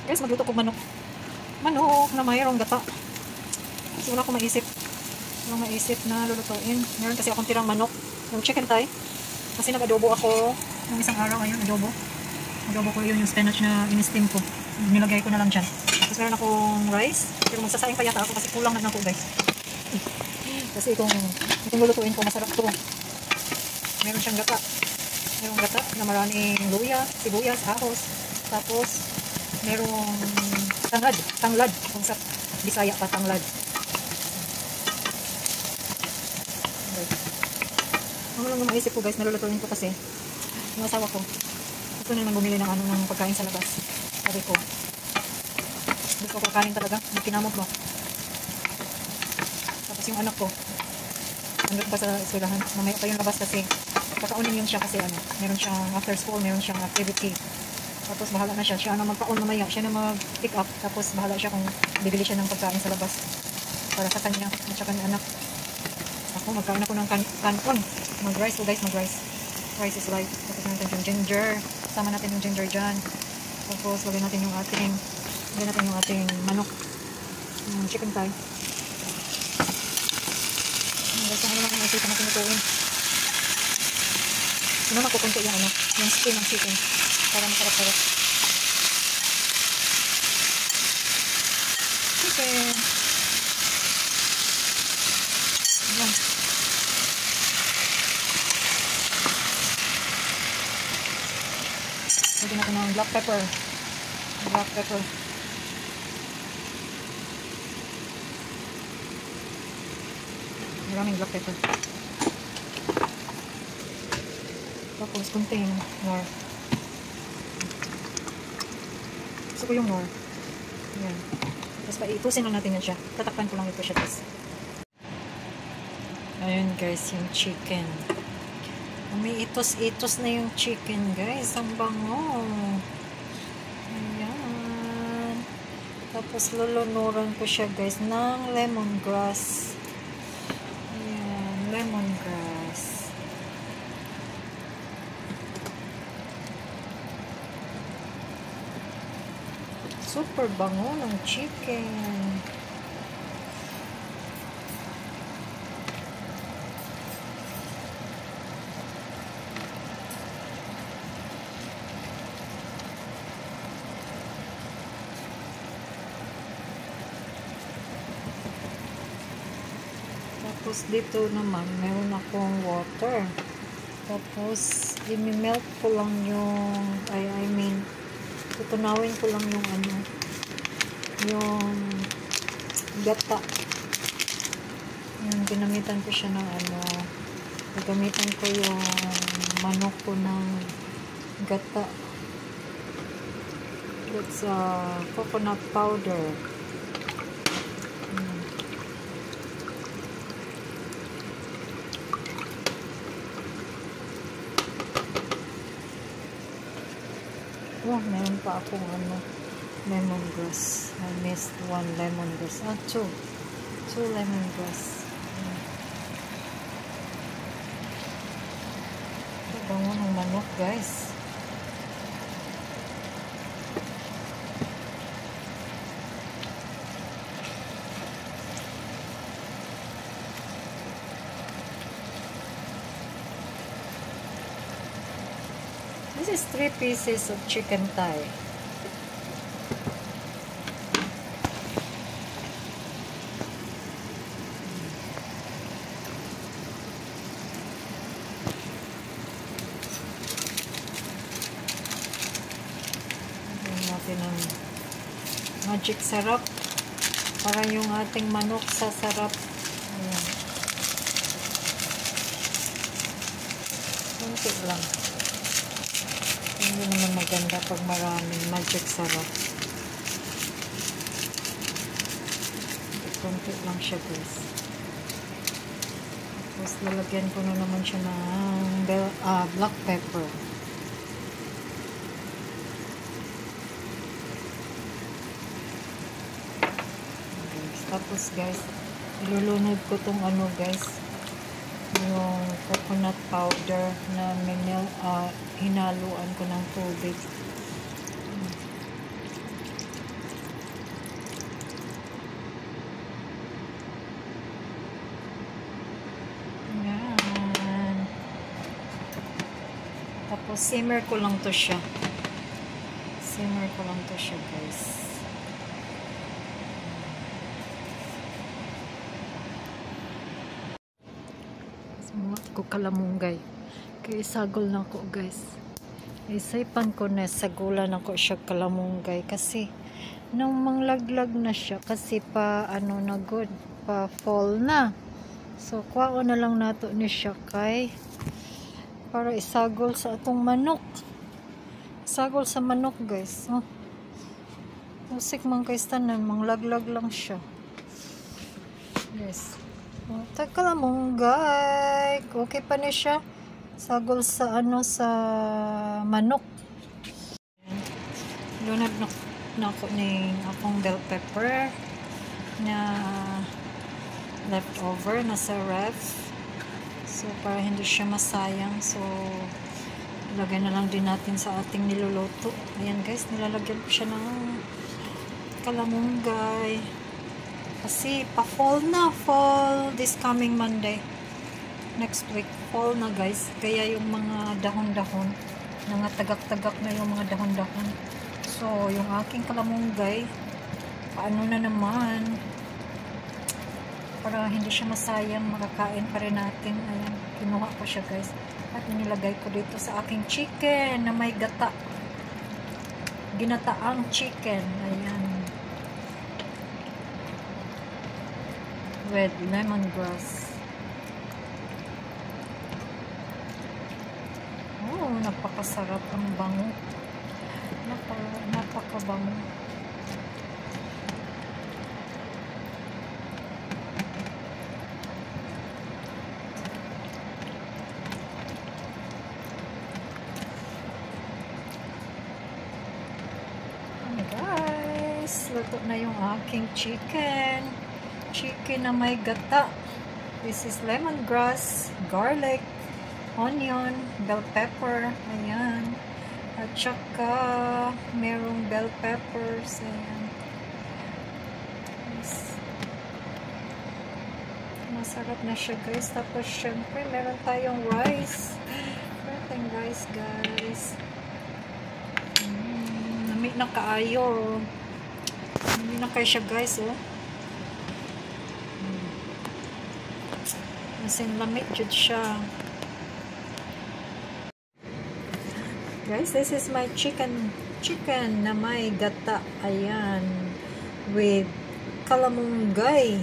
Guys, magluto ko manok. Manok na mayroong gata. Kasi wala akong maisip. Walang maisip na lulutuin. Meron kasi akong tirang manok. Yung chicken thigh. Kasi nag-adobo ako ng isang araw ngayon. Adobo. Adobo ko yun yung spinach na in-steam ko. Nilagay ko na lang dyan. Tapos meron akong rice. Pero magsasaing pa yata ako kasi kulang na ako guys. Kasi itong lulutuin ko masarap to. Meron siyang gata. Merong gata na maraming luya, sibuyas, ahos. Tapos merong tanglad. Kung sa Bisaya pa, tanglad. Ano lang maisip ko guys, nalulutuin ko kasi yung asawa ko gusto naman bumili ng ng pagkain sa labas. Sabi ko, gusto ko kakain talaga, magkinamot mo. Tapos yung anak ko andun pa sa eskwelahan, mamaya pa yung labas kasi kakaunin yun siya kasi meron siyang after school, meron siyang activity. Tapos bahala na siya na magpaon mamaya, siya na mag-pick up. Tapos bahala siya kung bibili siya ng pagkain sa labas para sa kanya at saka ni anak. Ako, magkain ako ng kanon. Mag-rice ko guys, mag-rice. Rice is life. Tapos natin yung ginger. Sama natin yung ginger dyan. Tapos lagyan natin yung ating manok. Yung chicken thigh. Guys, ano lang kung naisipan natin ituin. Sinunod ko konti yung skin ng chicken. Para masarap-sarap. Chicken. Ayan. Lagyan natin ng black pepper. Black pepper. Maraming black pepper. Tapos kunting nor. Gusto ko yung nor. Ayan. Tapos paitusin lang natin yan siya. Tatakpan ko lang ito siya guys. Ayun guys, yung chicken. Umiitos-itos na yung chicken guys. Ang bango. Ayan. Tapos lulunuran ko siya guys ng lemongrass. Ayan, lemongrass. Super bango ng chicken. Tapos dito naman, meron akong water. Tapos, i-melt ko lang yung, tutunawin ko lang yung yung gata. Yung ginamitan ko siya ng gagamitan ko yung manok ko ng gata. That's coconut powder. Oh, meron pa akong lemongrass. I missed one lemongrass. Two lemongrass. Ito, bango ng manok, guys. This is 3 pieces of chicken thigh. Lagyan natin ng magic sarap para yung ating manok sa sarap. Ayan. Kunti lang. Hindi naman maganda pag maraming magic sarap. Konti lang siya guys. Tapos lalagyan ko na naman siya ng black pepper. Tapos guys, ilulunod ko tong guys, yung coconut powder na hinaluan ko ng tubig. simmer ko lang to siya. Simmer ko lang to siya, guys. Mga ko kalamunggay. Kaya isagol na ko, guys. Isaipan ko na sagulan ako siya kalamunggay kasi nung manglaglag na siya kasi pa ano na good pa fall na, so kuha na lang nato ni siya kay para isagol sa atong manok, isagol sa manok, guys. Musik man kay tanan manglaglag lang siya, yes. Tag kalamunggay okay pa ni siya sagol sa ano sa manok. Lunad na ako ni akong bell pepper na leftover na sa ref, so para hindi siya masayang, so lagay na lang din natin sa ating niluluto. Ayan, guys, nilalagyan ko siya ng kalamunggay kasi pa-fall na, fall this coming Monday. Next week, fall na, guys. Kaya yung mga dahon-dahon, nangatagak-tagak na yung mga dahon-dahon. So, yung aking kalamunggay, paano na naman, para hindi siya masayang, makakain pa rin natin. Ayan, kinuha ko siya, guys. At nilagay ko dito sa aking chicken na may gata. Ginataang chicken. Ayan. With lemongrass. Napakasarap ang bango. Napakabango. Guys, luto na yung aking chicken. Chicken na may gata. This is lemongrass, garlic, onion, bell pepper, ayan, at saka merong bell peppers, ayan. Yes. Masarap na siya, guys. Tapos syempre meron tayong rice. Meron tayong rice, guys. Nami na kaayo. Nami na kayo siya, guys, oh. Masin lamit jud siya. Guys, this is my chicken na may gata. Ayan. With kalamunggay,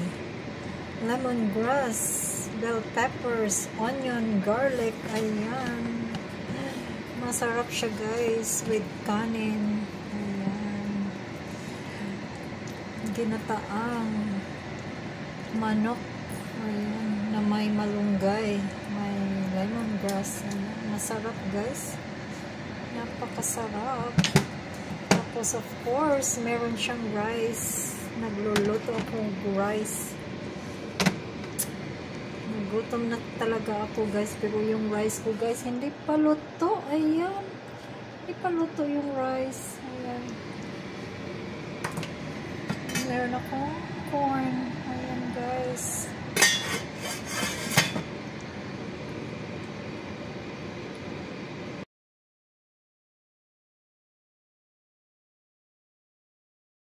lemongrass, bell peppers, onion, garlic. Ayan. Masarap siya, guys. With kanin. Ayan. Ginataang manok. Ayan. Na may malunggay. May lemongrass. Ayan. Masarap, guys. Napakasarap. Tapos of course meron siyang rice. Nagluluto akong rice. Nagutom na talaga ako, guys, pero yung rice ko, guys, hindi pa luto. Ayan, hindi pa luto yung rice. Ayan, meron akong corn. Ayan, guys.